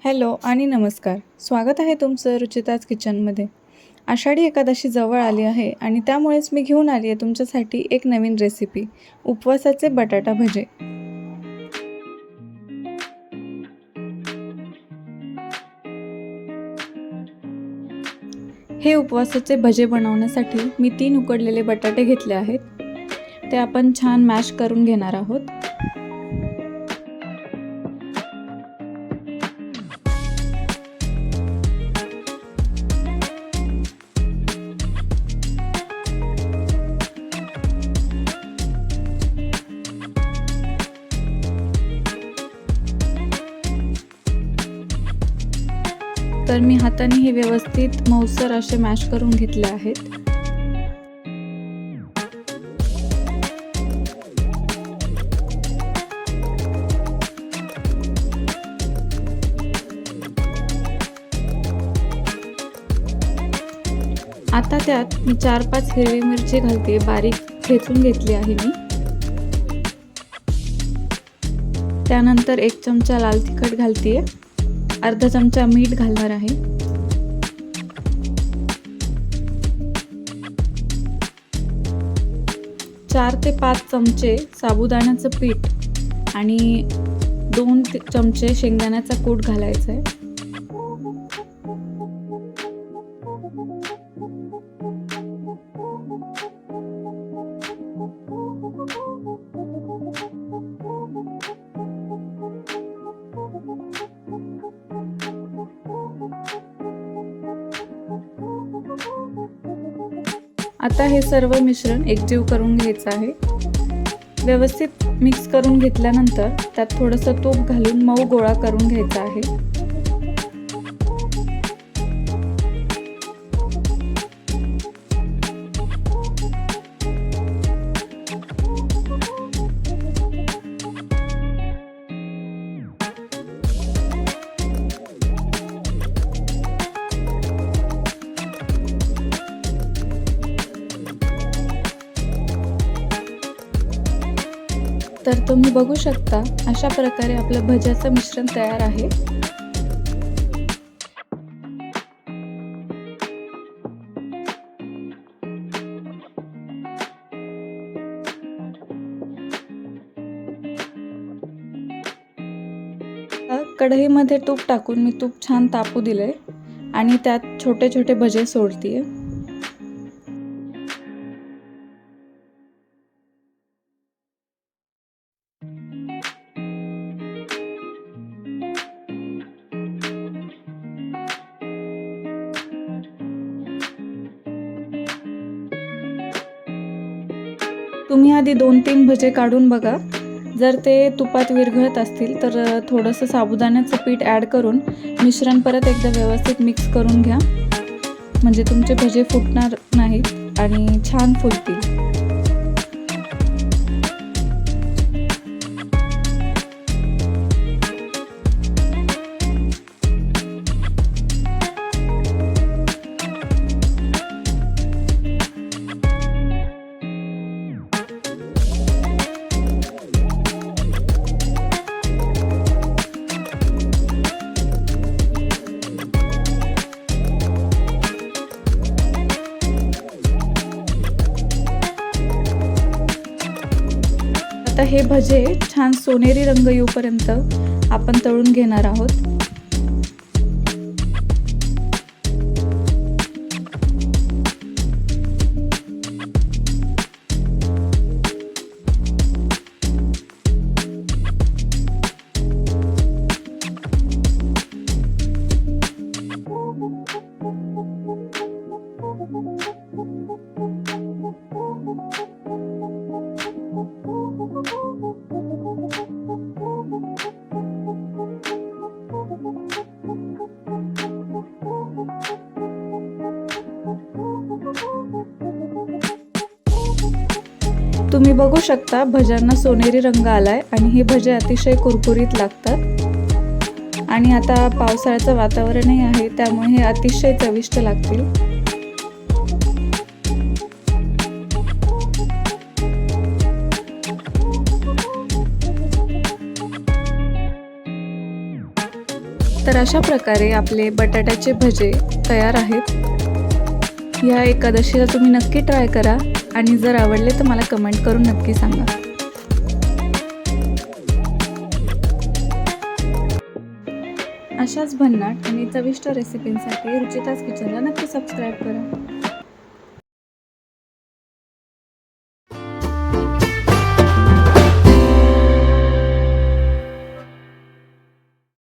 Hello आणि नमस्कार. स्वागत आहे तुमचं रुचिताज किचनमध्ये. आषाढी एकादशी जवळ आली आहे आणि त्यामुळेच मी घेऊन आली आहे तुमच्यासाठी एक नवीन रेसिपी, उपवासाचे बटाटा भजे. हे उपवासाचे भजे बनवण्यासाठी मी 3 उकडलेले बटाटे घेतले आहेत. ते आपण छान मॅश करून घेणार आहोत. तर मी हाताने हे व्यवस्थित मऊसर असे मॅश करून घेतले आहेत. आता त्यात मी 4-5 हिरवी मिरची घालते, बारीक ठेचून घेतली आहे मी. त्यानंतर 1 चमचा लाल तिखट घालते, अर्धा चमचा मीठ घालणार आहे. चार ते 5 चमचे साबुदाण्याचं पीठ आणि 2 चमचे शेंगदाण्याचा कूट घालायचा आहे. आता हे सर्व मिश्रण एकजीव करून घ्यायचं आहे. व्यवस्थित मिक्स करून घेतल्यानंतर त्यात थोडंसं तूप घालून मऊ गोळा करून घ्यायचा आहे. तर तुम्ही बघू शकता, अशा प्रकारे आपलं भज्याचं मिश्रण तयार आहे. कढईमध्ये तूप टाकून मी तूप छान तापू दिले आणि त्यात छोटे छोटे भजे सोडतीये. तुम्ही आधी 2-3 भजे काढून बघा. जर ते तुपात विरघळत असतील तर थोडंसं साबुदाण्याचं पीठ ॲड करून मिश्रण परत एकदा व्यवस्थित मिक्स करून घ्या, म्हणजे तुमचे भजे फुटणार नाहीत आणि छान फुलतील. आता हे भजे छान सोनेरी रंग येऊपर्यंत आपण तळून घेणार आहोत. तुम्ही बघू शकता, भज्यांना सोनेरी रंग आलाय आणि हे भजे अतिशय कुरकुरीत लागतात आणि आता पावसाळ्याचं वातावरणही आहे, त्यामुळे हे अतिशय चविष्ट लागतील. तर अशा प्रकारे आपले बटाट्याचे भजे तयार आहेत. ह्या एकादशीला तुम्ही नक्की ट्राय करा आणि जर आवडले तर मला कमेंट करून नक्की सांगा. अशाच भन्नाट आणि चविष्ट रेसिपींसाठी रुचिताज किचनला नक्की सबस्क्राईब करा.